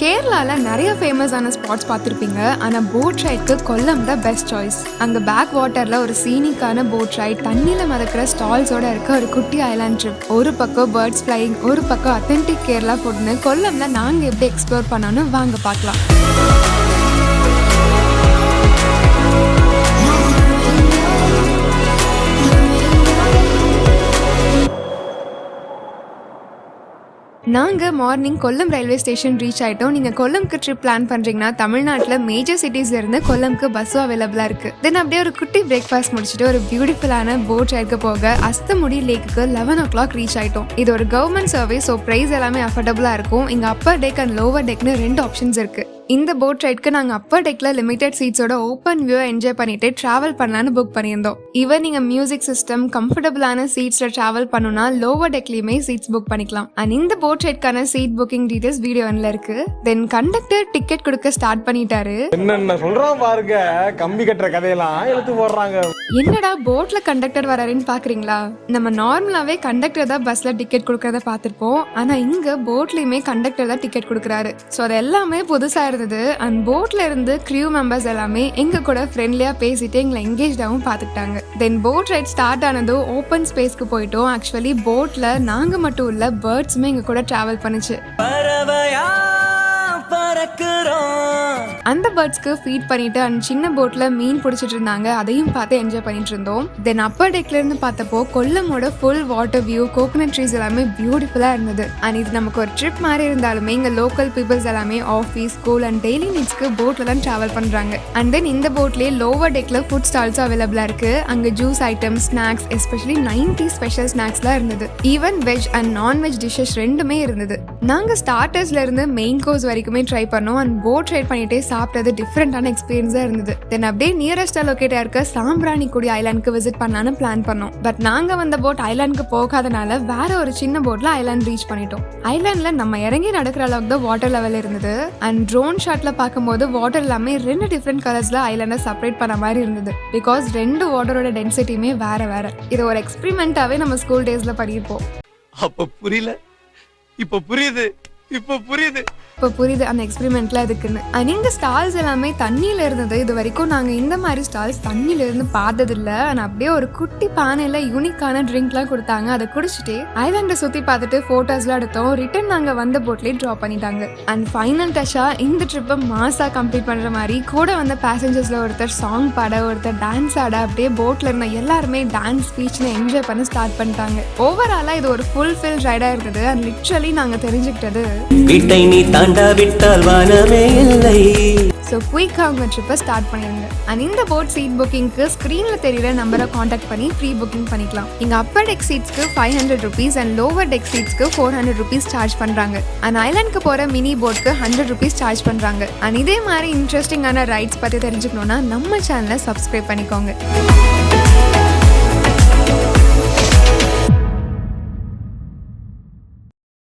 கேரளால நிறைய ஃபேமஸான ஸ்பாட்ஸ் பார்த்துருப்பீங்க. ஆனால் போட் ரைட்க்கு கொல்லம் தான் பெஸ்ட் சாய்ஸ். அங்கே பேக் வாட்டரில் ஒரு சீனிக்கான போட் ரைட், தண்ணியில் மறக்கிற ஸ்டால்ஸோட இருக்க ஒரு குட்டி ஐலாண்ட் ட்ரிப், ஒரு பக்கம் பேர்ட்ஸ் ஃப்ளையிங், ஒரு பக்கம் அத்தென்டிக் கேரளா ஃபுட்னு கொல்லம்ல நாங்கள் எப்படி எக்ஸ்ப்ளோர் பண்ணோன்னு வாங்க பார்க்கலாம். நாங்கள் morning Kollam railway station reach ஆகிட்டோம். நீங்கள் கொல்லம்க்கு ட்ரிப் பிளான் பண்ணுறீங்கன்னா தமிழ்நாட்டில் மேஜர் சிட்டிஸ்லேருந்து கொல்லம்க்கு பஸ்ஸும் அவைலபிளாக இருக்குது. தென் அப்படியே ஒரு குட்டி பிரேக்ஃபாஸ்ட் முடிச்சுட்டு ஒரு பியூட்டிஃபுல்லான போட் ரைடுக்கு போக அஸ்தமுடி லேக்குக்கு 11 o'clock ரீச் ஆகிட்டோம். இது ஒரு கவர்மெண்ட் சர்வீஸ், ஸோ ப்ரைஸ் எல்லாமே அஃபோர்டபுளாக இருக்கும். இங்கே அப்பர் டெக் அண்ட் லோவர் டெக்னு 2 ஆப்ஷன்ஸ் இருக்குது. இந்த போட் ரைட்க்கு நாங்கள் அப்பர் டெக்ல லிமிடெட் சீட்ஸோட ஓப்பன் வியூ என்ஜாய் பண்ணிட்டு டிராவல் பண்ணலான்னு புக் பண்ணியிருந்தோம். ஈவன் நீங்கள் மியூசிக் சிஸ்டம், கம்ஃபர்டபுளான சீட்ஸில் டிராவல் பண்ணணும்னா லோவர் டெக்லையுமே சீட்ஸ் புக் பண்ணிக்கலாம். அண்ட் இந்த போட் ரைட்க்கான சீட் புக்கிங் டீடைல்ஸ் வீடியோ ஒன்ல இருக்கு. தென் கண்டக்டர் டிக்கெட் கொடுக்க ஸ்டார்ட் பண்ணிட்டாரு. என்னென்ன சொல்றான் பாருங்க, கம்பி கட்டுற கதையெல்லாம் எடுத்து போடுறாங்க. என்னடா போட்ல கண்டக்டர் வராருன்னு பாக்குறீங்களா? நம்ம நார்மலாவே கண்டக்டர் தான் பஸ்ல டிக்கெட் கொடுக்கறத பார்த்திருப்போம். ஆனா இங்க போட்லயுமே கண்டக்டர் தான் டிக்கெட் கொடுக்கறாரு. ஸோ அது எல்லாமே புதுசா இருந்தது. அண்ட் போட்ல இருந்து கிரூ மெம்பர்ஸ் எல்லாமே எங்க கூட ஃப்ரெண்ட்லியா பேசிட்டு எங்களை எங்கேஜாவும் பார்த்துக்கிட்டாங்க. தென் போட் ரைட் ஸ்டார்ட் ஆனதும் ஓப்பன் ஸ்பேஸ்க்கு போயிட்டோம். ஆக்சுவலி போட்ல நாங்க மட்டும் இல்ல, பேர்ட்ஸுமே எங்க கூட டிராவல் பண்ணுச்சு. அந்த பேர்ட்ஸ்க்கு ஃபீட் பண்ணிட்டு அண்ட் சின்ன போட்ல மீன் பிடிச்சிட்டு இருந்தாங்க. அதையும் பார்த்து என்ஜாய் பண்ணிட்டு இருந்தோம். தென் அப்பர் டெக்ல இருந்து பார்த்தப்போ கொல்லமோட full water view, coconut trees எல்லாமே பியூட்டிஃபுல்லா இருந்தது. அண்ட் இது நமக்கு ஒரு ட்ரிப் மாதிரி இருந்தாலுமே இங்க லோக்கல் பீப்புள்ஸ் எல்லாமே ஆஃபீஸ், ஸ்கூல் அண்ட் டெய்லி நீட்ஸ்க்கு போட்ல தான் டிராவல் பண்றாங்க. அண்ட் தென் இந்த போட்லயே லோவர் டெக்ல ஃபுட் ஸ்டால்ஸும் அவைலபிளா இருக்கு. அங்க juice items, snacks, especially 90s special ஸ்நாக்ஸ்லாம் இருந்தது. Even veg and non veg dishes ரெண்டுமே இருந்தது. நாங்க ஸ்டார்டர்ஸ்ல இருந்து மெயின் கோர்ஸ் வரைக்குமே ட்ரை பண்ணோம். அண்ட் போட் ரைட் பண்ணிட்டே சாப்பிட்டது டிஃப்ரெண்டான எக்ஸ்பீரியன்ஸா இருந்தது. தென் அப்படியே நியரஸ்டா லொகேட்டா இருக்க சாம்பிராணிக்கொடி ஐலாண்டுக்கு விசிட் பண்ணலான்னு பிளான் பண்ணோம். பட் நாங்க வந்த போட் ஐலாண்டுக்கு போகாதனால வேற ஒரு சின்ன போட்ல ஐலாண்ட் ரீச் பண்ணிட்டோம். ஐலாண்ட்ல நம்ம இறங்கி நடக்கிற அளவுக்கு தான் வாட்டர் லெவல் இருந்தது. அண்ட் ட்ரோன் ஷாட்ல பார்க்கும்போது வாட்டர் எல்லாமே 2 டிஃப்ரெண்ட் கலர்ஸ்ல ஐலாண்டை செப்பரேட் பண்ண மாதிரி இருந்தது. பிகாஸ் 2 வாட்டரோட டென்சிட்டியுமே வேற வேற. இது ஒரு எக்ஸ்பெரிமெண்டாவே நம்ம ஸ்கூல் டேஸ்ல பண்ணியிருப்போம். அப்ப புரியல, இப்ப புரியுது, இப்ப புரியுது. இப்போ புரியுது அந்த எக்ஸ்பெரிமெண்ட்ல இருக்குன்னு. நீங்க ஸ்டால்ஸ் எல்லாமே தண்ணியில இருந்தது. இது வரைக்கும் நாங்க இந்த மாதிரி ஸ்டால்ஸ் தண்ணியில இருந்து பார்த்தது இல்ல. ஆனா அப்படியே ஒரு குட்டி பானையில யூனிக்கான ட்ரிங்க்லாம் கொடுத்தாங்க. அதை குடிச்சிட்டு ஐலாண்டை சுத்தி பார்த்துட்டு போட்டோஸ்லாம் எடுத்தோம். ரிட்டர்ன் நாங்க வந்த போட்லயே ட்ராப் பண்ணிட்டாங்க. அண்ட் ஃபைனல் டச்சா இந்த ட்ரிப்பை மாசா கம்ப்ளீட் பண்ற மாதிரி கூட வந்த பேசஞ்சர்ஸ்ல ஒருத்தர் சாங் பாட, ஒருத்தர் டான்ஸ் ஆட, அப்படியே போட்ல இருந்த எல்லாருமே டான்ஸ் ஸ்பீச்னு என்ஜாய் பண்ண ஸ்டார்ட் பண்ணிட்டாங்க. ஓவராலா இது ஒரு ஃபுல்ஃபில் ரைடா இருந்தது. அண்ட் லிட்ரலி நாங்க தெரிஞ்சுக்கிட்டது ஸோ குயிக்காக உங்கள் ட்ரிப்பை ஸ்டார்ட் பண்ணிடுங்க. அண்ட் இந்த போட் சீட் புக்கிங்க்கு ஸ்க்ரீனில் தெரியிற நம்பரை காண்டாக்ட் பண்ணி ப்ரீ புக்கிங் பண்ணிக்கலாம். இங்கே அப்பர் டெக் சீட்ஸ்க்கு 500 rupees அண்ட் லோவர் டெக் சீட்ஸ்க்கு 400 rupees சார்ஜ் பண்ணுறாங்க. அண்ட் ஐலாண்டுக்கு போகிற மினி போட்க்கு 100 rupees சார்ஜ் பண்ணுறாங்க. அண்ட் இதே மாதிரி இன்ட்ரெஸ்டிங்கான ரைட்ஸ் பற்றி தெரிஞ்சுக்கணுன்னா நம்ம சேனலை சப்ஸ்கிரைப் பண்ணிக்கோங்க.